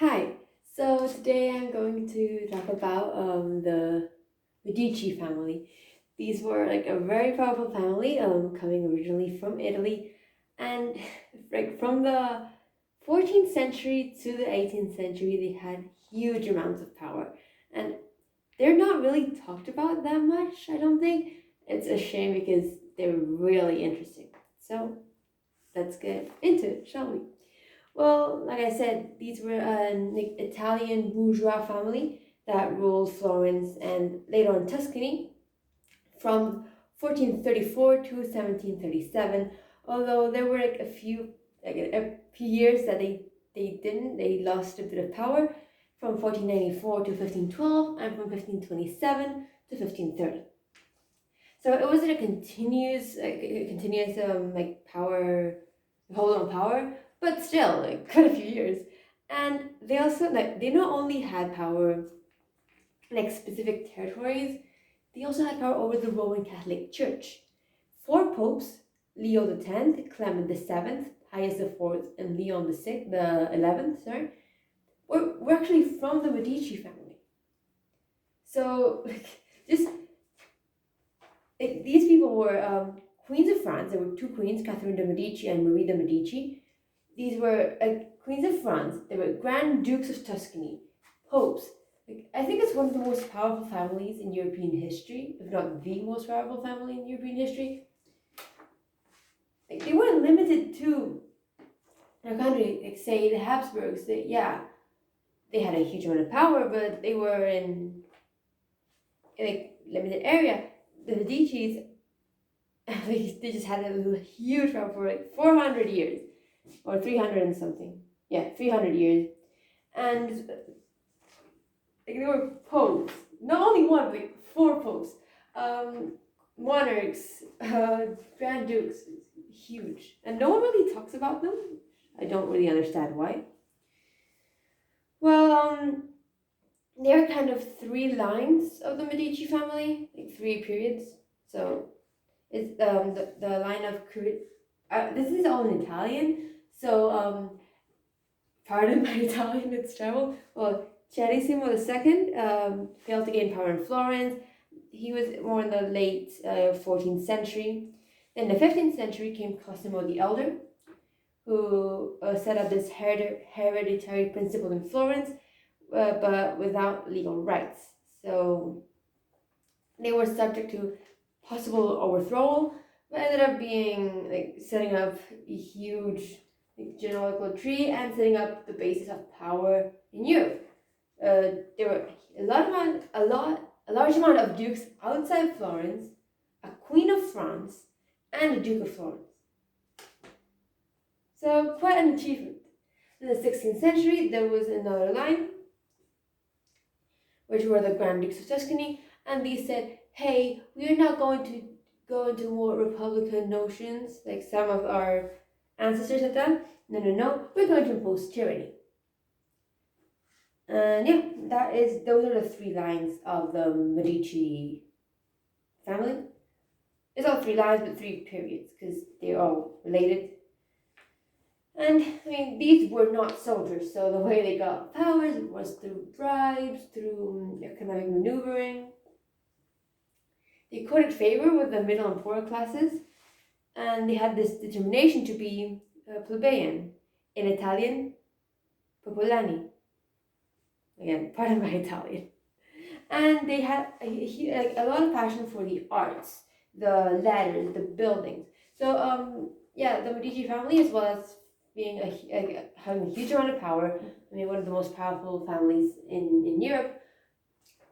Hi, so today I'm going to talk about the Medici family. These were like a very powerful family, coming originally from Italy, and like from the 14th century to the 18th century, they had huge amounts of power, and they're not really talked about that much. I don't think it's a shame because they're really interesting. So let's get into it, shall we? Well, like I said, these were an Italian bourgeois family that ruled Florence and later on Tuscany from 1434 to 1737. Although there were like a few years that they lost a bit of power from 1494 to 1512 and from 1527 to 1530. So it wasn't a continuous power hold on power, but still like quite a few years. And they also they not only had power like specific territories, they also had power over the Roman Catholic Church. Four popes, Leo the Tenth, Clement the Seventh, Pius the Fourth, and Leon the 11th, were actually from the Medici family. So just these people were queens of France. There were two queens, Catherine de Medici and Marie de Medici. These were queens of France. They were Grand Dukes of Tuscany, popes. I think it's one of the most powerful families in European history, if not the most powerful family in European history. They weren't limited to their country. Say the Habsburgs. They had a huge amount of power, but they were in a limited area. The Medicis, they just had a huge power for 400 years. Or 300 and something. Yeah, 300 years. And there were popes. Not only one, but four popes. Monarchs, Grand Dukes. Huge. And no one really talks about them. I don't really understand why. Well, there are kind of three lines of the Medici family, like three periods. So it's the line of this is all in Italian. So, pardon my Italian, it's terrible. Well, Carissimo II failed to gain power in Florence. He was more in the late 14th century. In the 15th century came Cosimo the Elder, who set up this hereditary principle in Florence, but without legal rights. So they were subject to possible overthrow, but ended up being setting up a huge genealogical tree and setting up the basis of power in Europe. There were a large amount of dukes outside Florence, a queen of France, and a duke of Florence. So quite an achievement. In the 16th century, there was another line, which were the Grand Dukes of Tuscany, and these said, "Hey, we are not going to go into more republican notions like some of our ancestors have done. No, we're going to impose tyranny." And those are the three lines of the Medici family. It's not three lines, but three periods, because they're all related. And these were not soldiers, so the way they got powers was through bribes, through economic maneuvering. They courted favor with the middle and poorer classes, and they had this determination to be plebeian, in Italian, popolani. Again, pardon my Italian. And they had a lot of passion for the arts, the letters, the buildings. So the Medici family, as well as being having a huge amount of power, one of the most powerful families in Europe,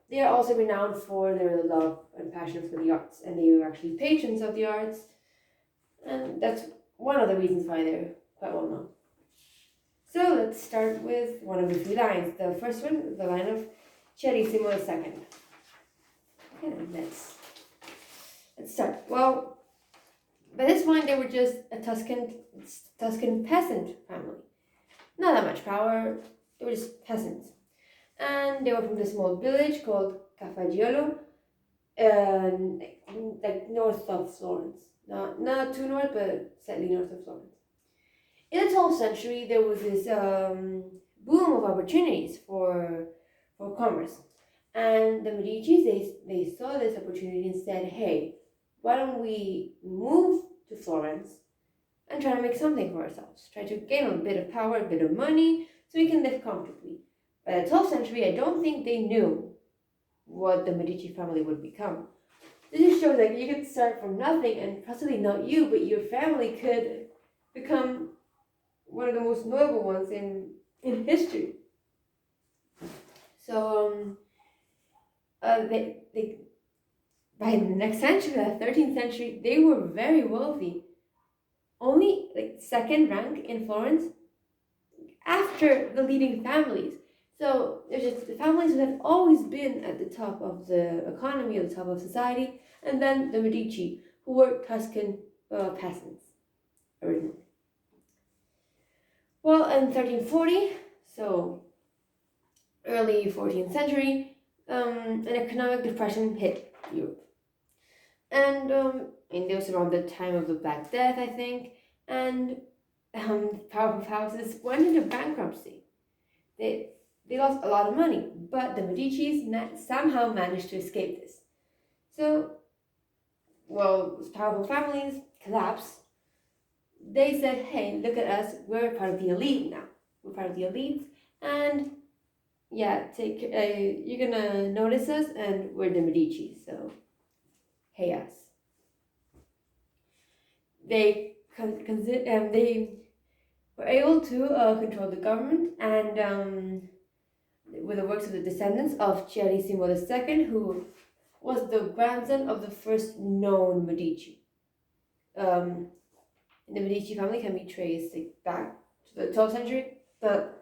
they are also renowned for their love and passion for the arts, and they were actually patrons of the arts, and that's one of the reasons why they're quite well known. So let's start with one of the three lines. The first one, the line of Carissimo II. Okay, let's start. Well, by this point, they were just a Tuscan peasant family. Not that much power. They were just peasants, and they were from this small village called Cafaggiolo, like north of Florence. Not too north, but slightly north of Florence. In the 12th century, there was this boom of opportunities for commerce. And the Medicis, they saw this opportunity and said, hey, why don't we move to Florence and try to make something for ourselves, try to gain a bit of power, a bit of money, so we can live comfortably. By the 12th century, I don't think they knew what the Medici family would become. This just shows that you could start from nothing, and possibly not you, but your family could become one of the most notable ones in history. So they by the next century, the 13th century, they were very wealthy. Only second rank in Florence after the leading families. So there's just the families who had always been at the top of the economy, at the top of society, and then the Medici, who were Tuscan peasants originally. Well, in 1340, so early 14th century, an economic depression hit Europe. And it was around the time of the Black Death, I think, and powerful houses went into bankruptcy. They lost a lot of money, but the Medicis somehow managed to escape this. So, well, powerful families collapsed. They said, hey, look at us, we're part of the elite now. We're part of the elites, and yeah, you're gonna notice us, and we're the Medici, so hey us. They were able to control the government, and with the works of the descendants of Chiarissimo II, who was the grandson of the first known Medici. The Medici family can be traced back to the 12th century, but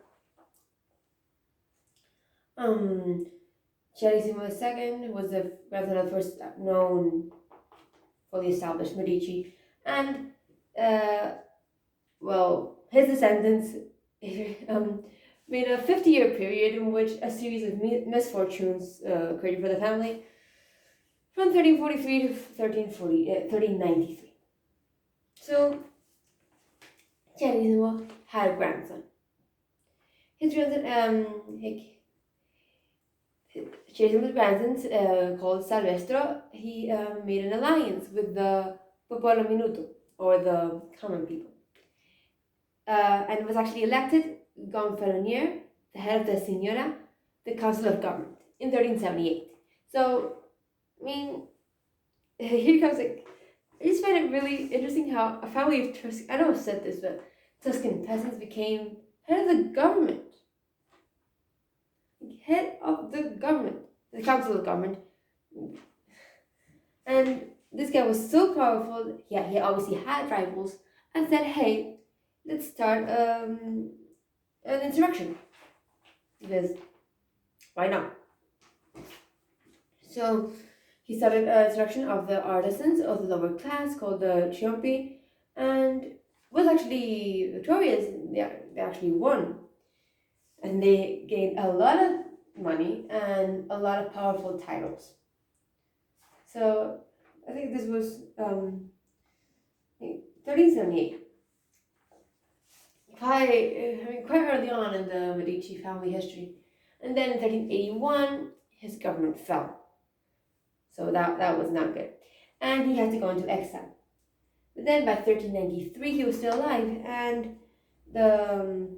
Chiarissimo II was the grandson of the first known, fully established Medici, and his descendants made a 50-year period in which a series of misfortunes occurred for the family from 1343 to 1393. So, Chiarissimo had a grandson. His grandson, Chiarissimo's grandson, called Salvestro, he made an alliance with the Popolo Minuto, or the common people, and was actually elected Gonfalonier, the head of the Signora, the Council of Government, in 1378. So, I mean, here comes I just find it really interesting how a family of Tuscan, I know I've said this, but Tuscan peasants became head of the government. Head of the government, the Council of Government. And this guy was so powerful, he obviously had rivals, and said, hey, let's start an insurrection. Because why not? So he started an insurrection of the artisans of the lower class called the Ciompi, and was actually victorious. They actually won. And they gained a lot of money and a lot of powerful titles. So I think this was 1378. Quite early on in the Medici family history. And then in 1381, his government fell. So that was not good. And he had to go into exile. But then by 1393, he was still alive, and the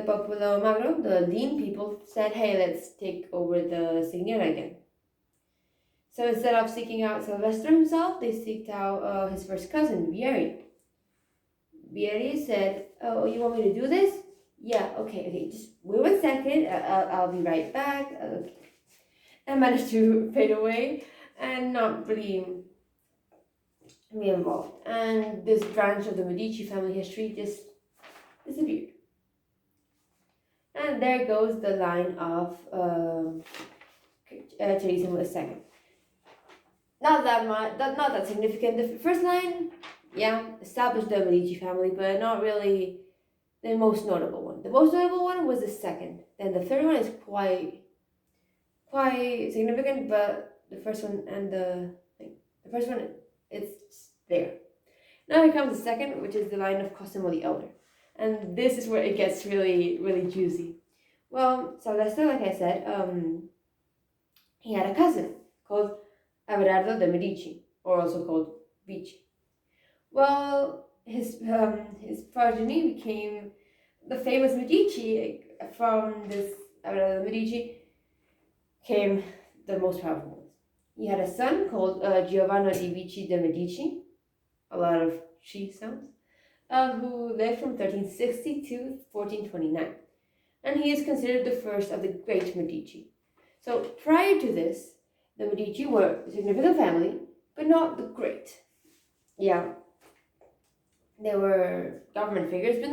Popolo Magro, the lean people, said, hey, let's take over the Signora again. So instead of seeking out Silvestro himself, they seeked out his first cousin, Vieri. Vieri said, oh, you want me to do this? Yeah, okay, just wait 1 second, I'll be right back. Okay. And managed to fade away and not really be involved. And this branch of the Medici family history just disappeared. And there goes the line of Chiarissimo II. Not that significant. The first line, established the Medici family, but not really the most notable one. The most notable one was the second. And the third one is quite significant, but the first one it's there. Now here comes the second, which is the line of Cosimo the Elder. And this is where it gets really, really juicy. Well, Salvestro, like I said, he had a cousin called Averardo de Medici, or also called Vici. Well, his progeny became the famous Medici. From this Averardo de Medici came the most powerful ones. He had a son called Giovanni di Vici de Medici, a lot of chi sounds, who lived from 1360 to 1429, and he is considered the first of the great Medici. So prior to this, the Medici were a significant family, but not the great. Yeah, they were government figures, but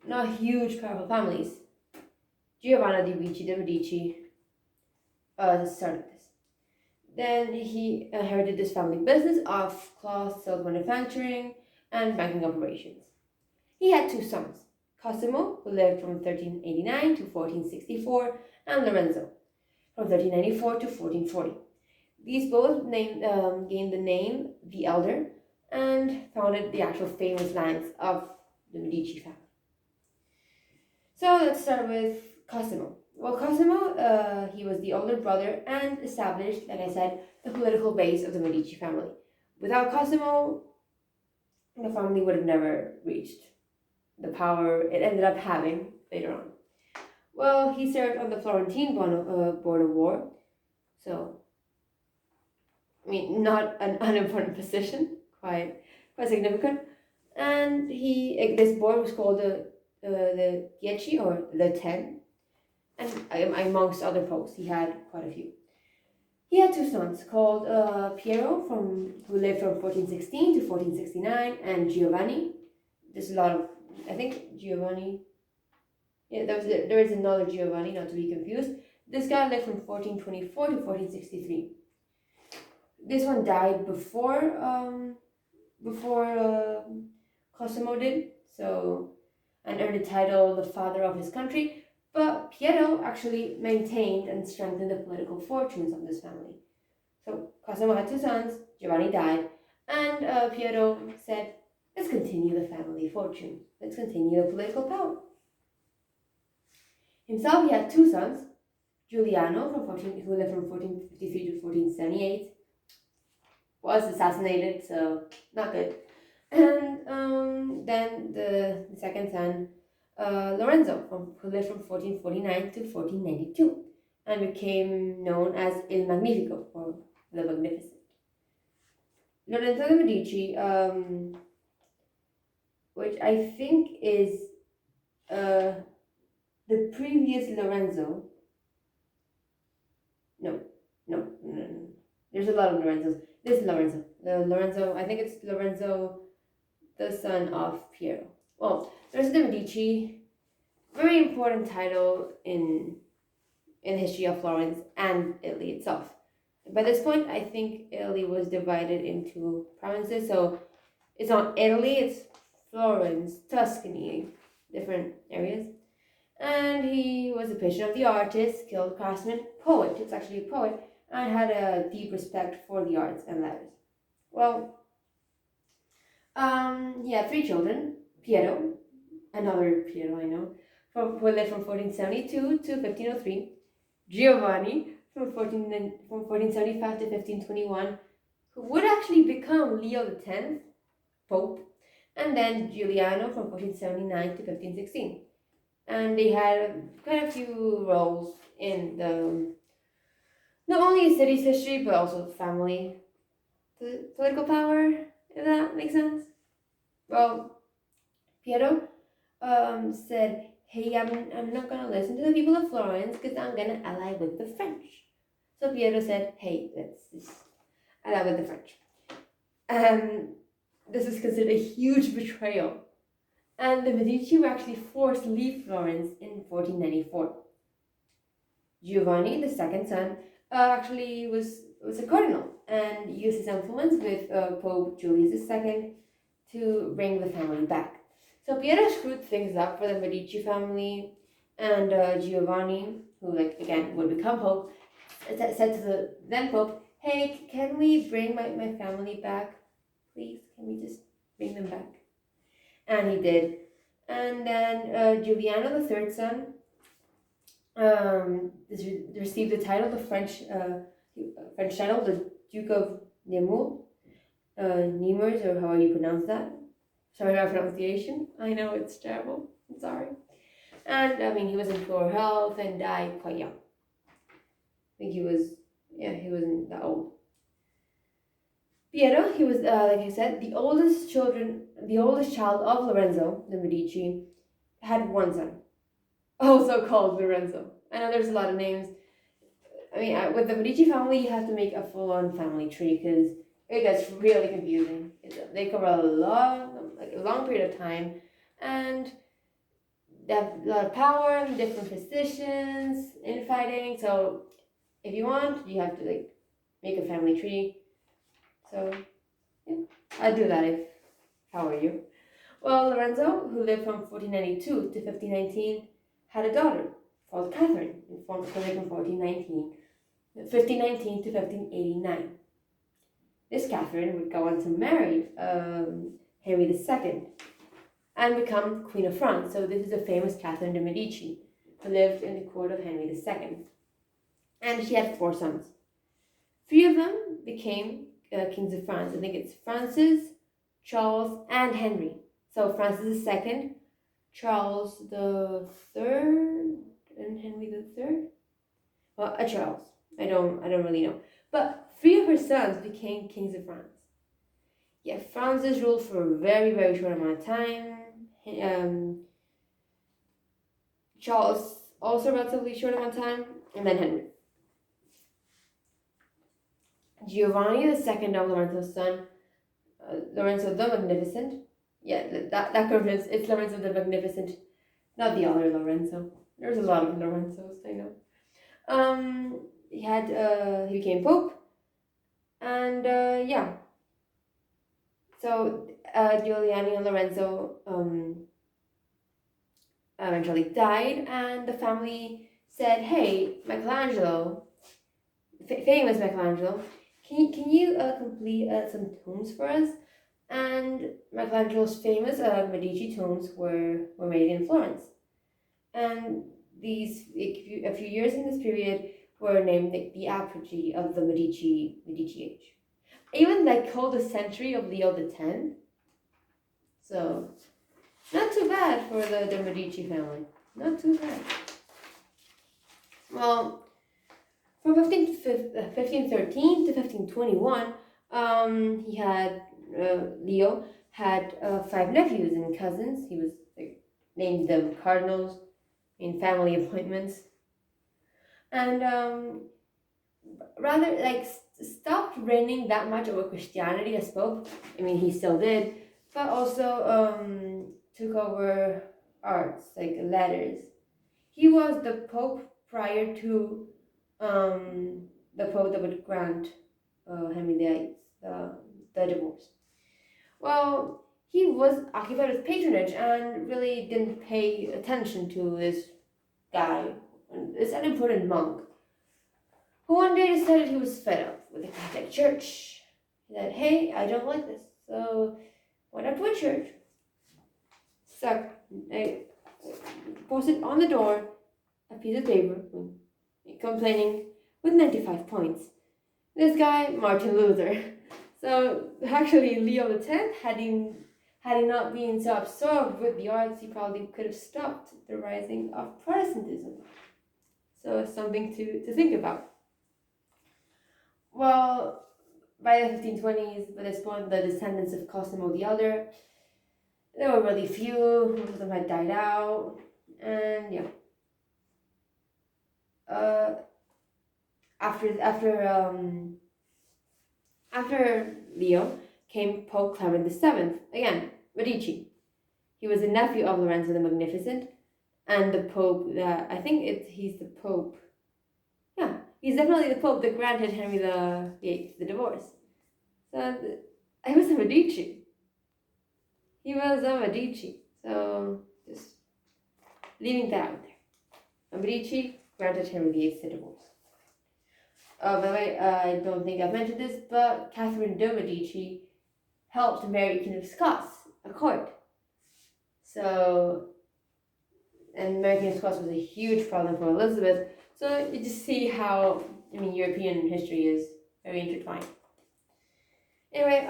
not huge powerful families. Giovanni di Vici de Medici started this. Then he inherited this family business of cloth, silk manufacturing, and banking operations. He had two sons, Cosimo, who lived from 1389 to 1464, and Lorenzo, from 1394 to 1440. These both gained the name the Elder and founded the actual famous lines of the Medici family. So let's start with Cosimo. Well, Cosimo, he was the older brother and established, like I said, the political base of the Medici family. Without Cosimo, the family would have never reached the power it ended up having later on. Well, he served on the Florentine border war, so I mean, not an unimportant position, quite significant. And this board was called the Dieci, or the 10, and amongst other posts, he had quite a few. He had two sons called Piero, who lived from 1416 to 1469, and Giovanni. There's a lot of, I think Giovanni. Yeah, there is another Giovanni, not to be confused. This guy lived from 1424 to 1463. This one died before Cosimo did, so, and earned the title the father of his country. But Piero actually maintained and strengthened the political fortunes of this family. So Cosimo had two sons, Giovanni died, and Piero said, let's continue the family fortune. Let's continue the political power. Himself, he had two sons, Giuliano, who lived from 1453 to 1478, was assassinated, so not good. And then the second son, Lorenzo, who lived from 1449 to 1492, and became known as Il Magnifico, or the Magnificent. Lorenzo de Medici, which I think is the previous Lorenzo. No. There's a lot of Lorenzos. This is Lorenzo. Lorenzo, I think it's Lorenzo, the son of Piero. Well, Lorenzo de Medici, very important title in the history of Florence and Italy itself. By this point, I think Italy was divided into provinces, so it's not Italy, it's Florence, Tuscany, different areas. And he was a patron of the artist, skilled craftsman, poet. It's actually a poet, and had a deep respect for the arts and letters. Well, he had three children: Piero, another Piero I know, who lived from 1472 to 1503; Giovanni, from 1475 to 1521, who would actually become Leo X, Pope; and then Giuliano from 1479 to 1516. And they had quite a few roles in the not only city's history but also family political power, if that makes sense. Well, Piero said, hey, I'm not gonna listen to the people of Florence because I'm gonna ally with the French. So Piero said, hey, let's just ally with the French. This is considered a huge betrayal, and the Medici were actually forced to leave Florence in 1494. Giovanni, the second son, actually was a cardinal and used his influence with Pope Julius II to bring the family back. So Piero screwed things up for the Medici family, and Giovanni, who again would become Pope, said to the then Pope, hey, can we bring my family back? Please, can we just bring them back? And he did. And then Giuliano, the third son, Received the title, the French title, the Duke of Nemours, Nemours, or how you pronounce that. Sorry about pronunciation. I know it's terrible. I'm sorry. And I mean, he was in poor health and died quite young. I think he wasn't that old. Piero, he was, like I said, the oldest child of Lorenzo the Medici, had one son, also called Lorenzo. I know there's a lot of names. I mean, with the Medici family, you have to make a full-on family tree because it gets really confusing. They cover a long period of time, and they have a lot of power, different positions, infighting. So if you want, you have to make a family tree. So yeah, I'd do that if I were you. Well, Lorenzo, who lived from 1492 to 1519, had a daughter called Catherine, from 1519 to 1589. This Catherine would go on to marry Henry II and become Queen of France. So this is the famous Catherine de' Medici, who lived in the court of Henry II. And she had 4 sons. 3 of them became kings of France. I think it's Francis, Charles, and Henry. So Francis II, Charles III, and Henry III. Well, Charles. I don't really know. But 3 of her sons became kings of France. Yeah, Francis ruled for a very, very short amount of time. Charles also a relatively short amount of time, and then Henry. Giovanni, the second of Lorenzo's son, Lorenzo the Magnificent. Yeah, that reference, it's Lorenzo the Magnificent, not the other Lorenzo. There's a lot of Lorenzos, I know. He became Pope, and yeah. So Giuliani and Lorenzo eventually died, and the family said, "Hey, Michelangelo, famous Michelangelo, can you complete some tombs for us?" And Michelangelo's famous Medici tombs were made in Florence, and these a few years in this period were named the apogee of the Medici age. Even called the century of Leo X. So not too bad for the Medici family. Not too bad. Well, from 1513 to 1521, Leo had 5 nephews and cousins. He was named them cardinals in family appointments, and rather stopped reigning that much over Christianity as Pope. I mean, he still did, but also took over arts like letters. He was the Pope prior to the Pope that would grant Henry VIII the divorce. Well, he was occupied with patronage and really didn't pay attention to this guy, this unimportant monk, who one day decided he was fed up with the Catholic Church. He said, "Hey, I don't like this, so why not to a church?" Posted on the door a piece of paper complaining with 95 points. This guy, Martin Luther. So actually, Leo X, had he not been so absorbed with the arts, he probably could have stopped the rising of Protestantism. So something to think about. Well, by the 1520s, by this point, the descendants of Cosimo the Elder, there were really few. Most of them had died out, and yeah. After Leo came Pope Clement VII, again, Medici. He was a nephew of Lorenzo the Magnificent, and the Pope that, I think he's the Pope. Yeah, he's definitely the Pope that granted Henry VIII the divorce. So, he was a Medici. So, just leaving that out there. A Medici granted Henry VIII the divorce. By the way, I don't think I've mentioned this, but Catherine de' Medici helped marry King of Scots, a court. So, and American Scots was a huge problem for Elizabeth. So you just see how, I mean, European history is very intertwined. Anyway,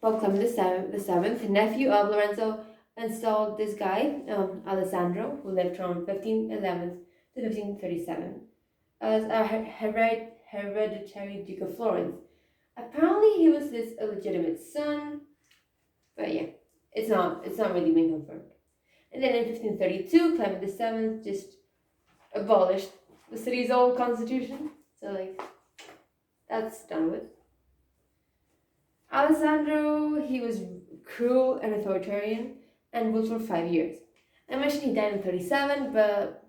Pope Clement the Seventh, nephew of Lorenzo, installed this guy, Alessandro, who lived from 1511 to 1537, as a hereditary Duke of Florence. Apparently, he was his illegitimate son, but yeah, it's not really been confirmed. And then in 1532, Clement the Seventh just abolished the city's old constitution. So like, that's done with. Alessandro, he was cruel and authoritarian and ruled for 5 years. I mentioned he died in 37, but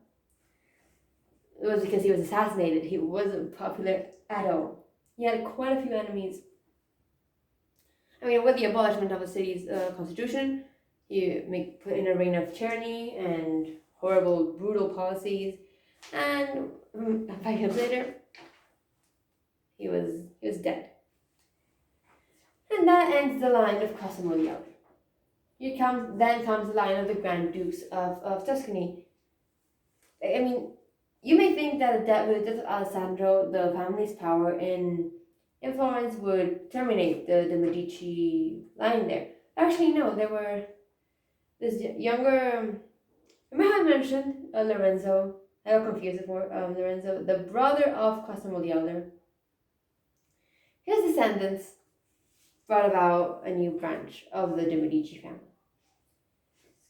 it was because he was assassinated. He wasn't popular at all. He had quite a few enemies. I mean, with the abolishment of the city's constitution, he put in a reign of tyranny and horrible, brutal policies. And 5 years later, he was dead. And that ends the line of Cosimo the Elder. Then comes the line of the Grand Dukes of Tuscany. I mean, you may think that with the death of Alessandro, the family's power in Florence would terminate the Medici line there. Actually, no, there were this younger. Remember how I mentioned Lorenzo? I got confused before. Lorenzo, the brother of Cosimo the Elder. His descendants brought about a new branch of the Medici family.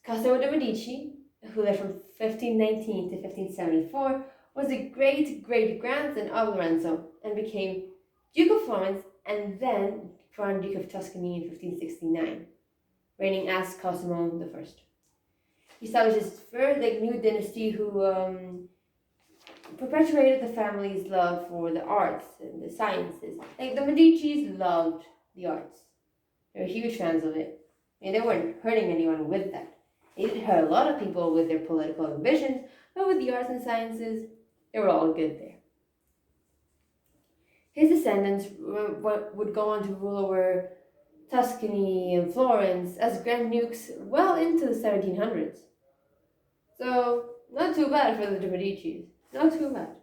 Cosimo de' Medici, who lived from 1519 to 1574, was the great-great-grandson of Lorenzo and became Duke of Florence and then Grand Duke of Tuscany in 1569, reigning as Cosimo I. He established his first new dynasty who perpetuated the family's love for the arts and the sciences. Like the Medicis loved the arts. They were huge fans of it. And they weren't hurting anyone with that. They did hurt a lot of people with their political ambitions, but with the arts and sciences, they were all good there. His descendants would go on to rule over Tuscany and Florence as Grand Dukes well into the 1700s. So, not too bad for the Medicis. Not too bad.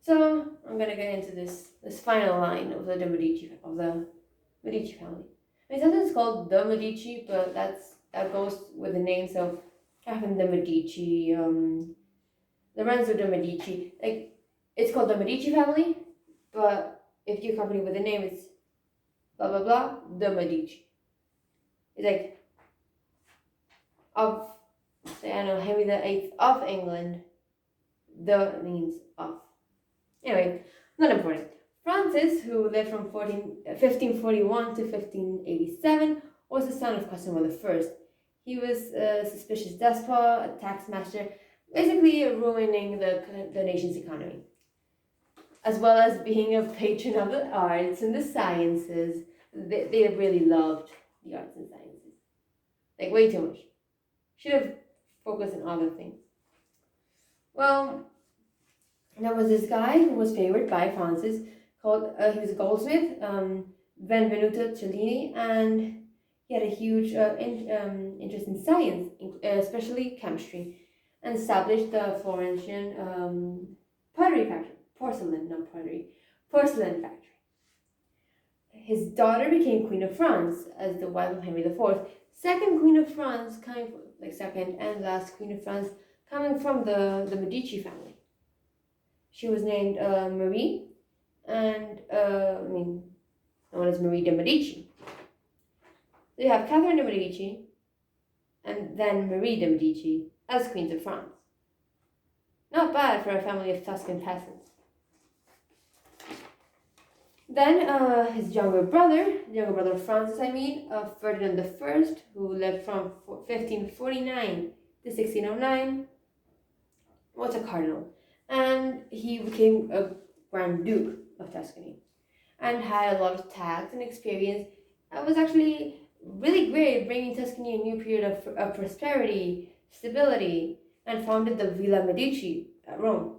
So, I'm gonna get into this final line of the Medici family. I mean, sometimes it's called the Medici, but that goes with the name. So, Catherine de' Medici, Lorenzo de' Medici. Like, it's called the Medici family, but if you accompany with the name, it's blah blah blah, de' Medici. It's like of, say, I don't know, Henry VIII of England. The means of. Anyway, not important. Francis, who lived from 1541 to 1587, was the son of Cosimo I. He was a suspicious despot, a tax master, basically ruining the nation's economy, as well as being a patron of the arts and the sciences. They really loved the arts and sciences. Like, way too much. Should have focused on other things. Well, there was this guy who was favored by Francis, called, he was a goldsmith, Benvenuto Cellini, and he had a huge interest in science, especially chemistry, and established the Florentian pottery factory, porcelain factory. His daughter became Queen of France as the wife of Henry IV, second Queen of France, second and last Queen of France, coming from the Medici family. She was named Marie, and known as Marie de' Medici. So you have Catherine de' Medici, and then Marie de' Medici as Queens of France. Not bad for a family of Tuscan peasants. Then his younger brother of Francis, Ferdinand I, who lived from 1549 to 1609, was a cardinal, and he became a Grand Duke of Tuscany, and had a lot of tact and experience. It was actually really great, bringing Tuscany a new period of prosperity, stability, and founded the Villa Medici at Rome.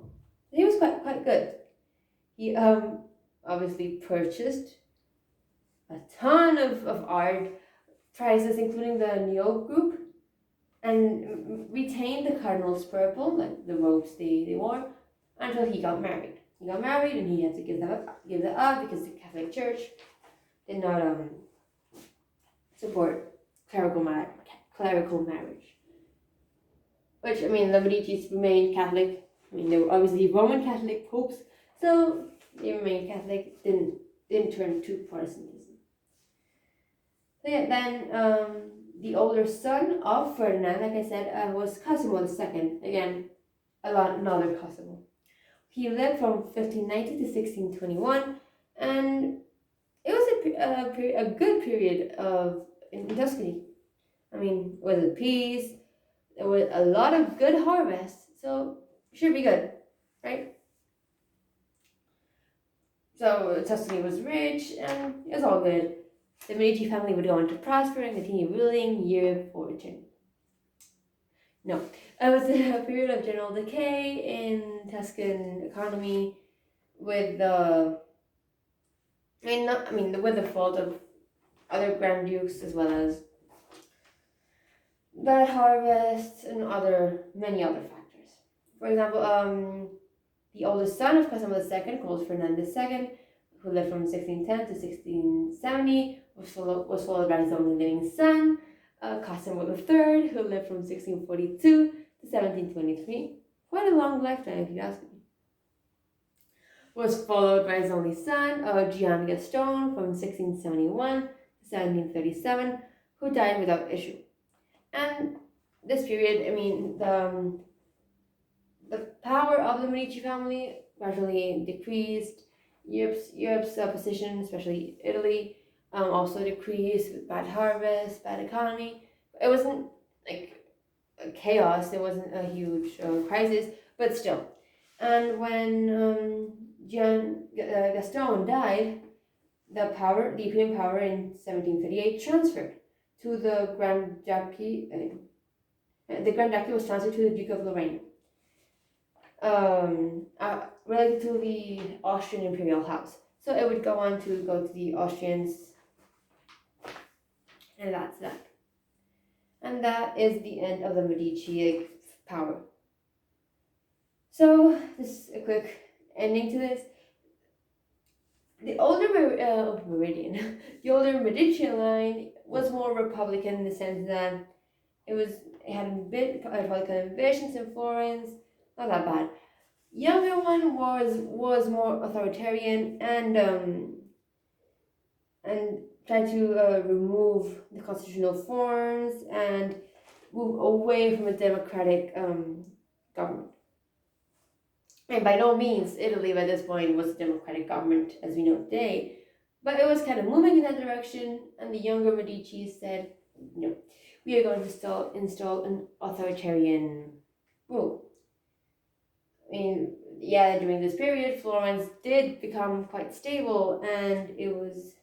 He was quite good. He obviously purchased a ton of art prizes, including the Neo group, and retained the cardinal's purple, like the robes they wore, until he got married. He got married and he had to give that up because the Catholic Church did not support clerical marriage. Which, I mean, the Medicis remained Catholic. I mean, they were obviously Roman Catholic popes, so they remained Catholic, didn't turn to Protestantism. So yeah, then the older son of Ferdinand, like I said, was Cosimo II. Again, another Cosimo. He lived from 1590 to 1621, and it was a good period in Tuscany. I mean, it was at peace. There was a lot of good harvests, so should be good, right? So Tuscany was rich, and it was all good. The Medici family would go on to prosper and continue ruling year for eternity. No, it was a period of general decay in Tuscan economy, with with the fault of other grand dukes, as well as bad harvests and many other factors. For example, the oldest son of Cosimo II, called Ferdinand II, who lived from 1610 to 1670, was followed by his only living son, Cosimo III, who lived from 1642 to 1723. Quite a long lifetime, if you ask me. Was followed by his only son, Gian Gaston, from 1671 to 1737, who died without issue. And this period, I mean, the power of the Medici family gradually decreased. Europe's position, especially Italy, also decreased with bad harvest, bad economy. It wasn't like a chaos. It wasn't a huge crisis, but still. And when Gian Gaston died, the European power in 1738 transferred to the Grand Duchy. The Grand Duchy was transferred to the Duke of Lorraine, related to the Austrian imperial house. So it would go to the Austrians, and that's that. And that is the end of the Medici power. So this is a quick ending to this. The older the older Medici line was more Republican in the sense that it had a bit Republican ambitions in Florence, not that bad. Younger one was more authoritarian and tried to remove the constitutional forms and move away from a democratic government. And by no means Italy by this point was a democratic government as we know today, but it was kind of moving in that direction, and the younger Medici said, no, we are going to install an authoritarian rule. I mean, yeah, during this period, Florence did become quite stable, and it was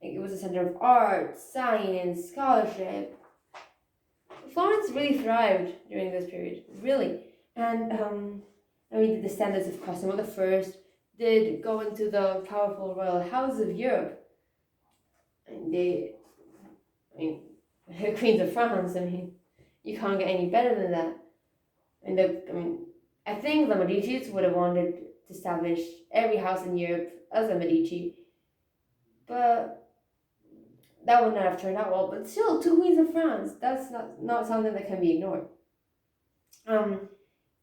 a center of art, science, scholarship. Florence really thrived during this period, really. And the descendants of Cosimo I did go into the powerful royal house of Europe. And Queens of France, you can't get any better than that. I think the Medicis would have wanted to establish every house in Europe as a Medici, but that would not have turned out well. But still, two Queens of France, that's not something that can be ignored.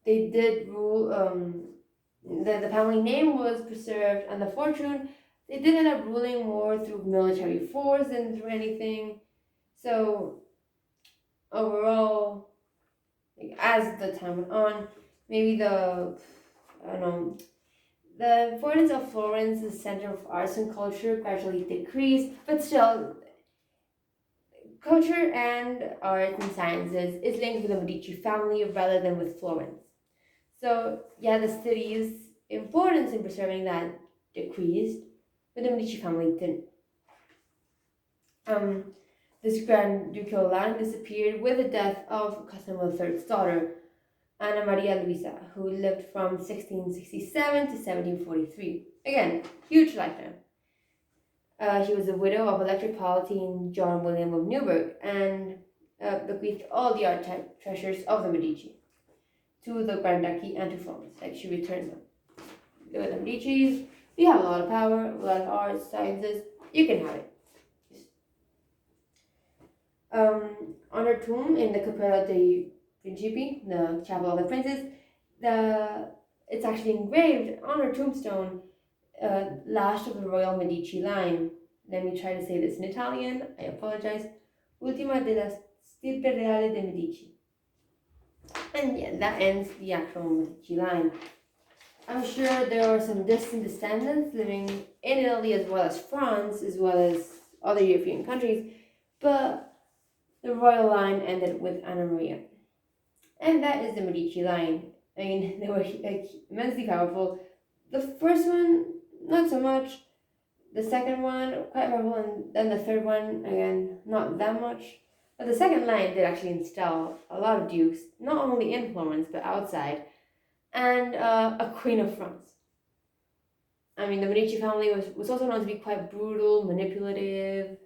They did rule, the family name was preserved, and the fortune, they did end up ruling more through military force than through anything. So overall, as the time went on, maybe the importance of Florence as a center of arts and culture gradually decreased, but still, culture and arts and sciences is linked with the Medici family rather than with Florence. So yeah, the city's importance in preserving that decreased, but the Medici family didn't. This Grand Ducal line disappeared with the death of Cosimo III's daughter, Anna Maria Luisa, who lived from 1667 to 1743. Again, huge lifetime. She was a widow of Elector Palatine John William of Newburgh, and bequeathed all the art treasures of the Medici to the Grand Duchy and to Florence. Like, she returned them. With the Medicis, you have a lot of power, a lot of arts, sciences. You can have it. On her tomb in the Cappella dei Principi, the Chapel of the Princes, it's actually engraved on her tombstone, last of the royal Medici line. Let me try to say this in Italian. I apologize. Ultima della stirpe reale dei Medici. And yeah, that ends the actual Medici line. I'm sure there are some distant descendants living in Italy as well as France, as well as other European countries, but the royal line ended with Anna Maria. And that is the Medici line. I mean, they were immensely powerful. The first one, not so much. The second one, quite powerful, and then the third one, again, not that much. But the second line did actually install a lot of dukes, not only in Florence, but outside, and a Queen of France. I mean, the Medici family was also known to be quite brutal, manipulative.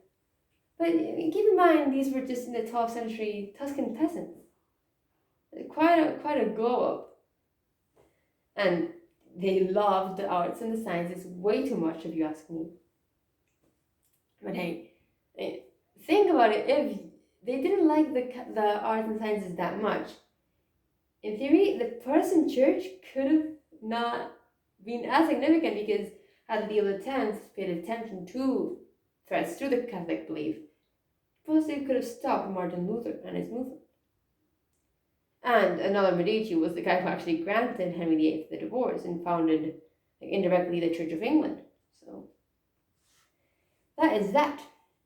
But keep in mind, these were just in the 12th century Tuscan peasants. Quite a glow up. And they loved the arts and the sciences way too much, if you ask me. But hey, think about it. If they didn't like the arts and sciences that much, in theory, the Protestant church could have not been as significant, because had Leo X paid attention to threats to the Catholic belief, possibly could have stopped Martin Luther and his movement. And another Medici was the guy who actually granted Henry VIII the divorce and founded, indirectly, the Church of England. So that is that.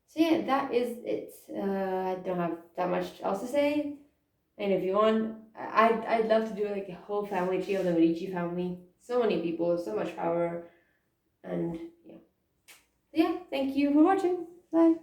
So yeah, that is it. I don't have that much else to say. And if you want, I'd love to do like a whole family tree of the Medici family. So many people, so much power, and yeah. So yeah, thank you for watching. Bye.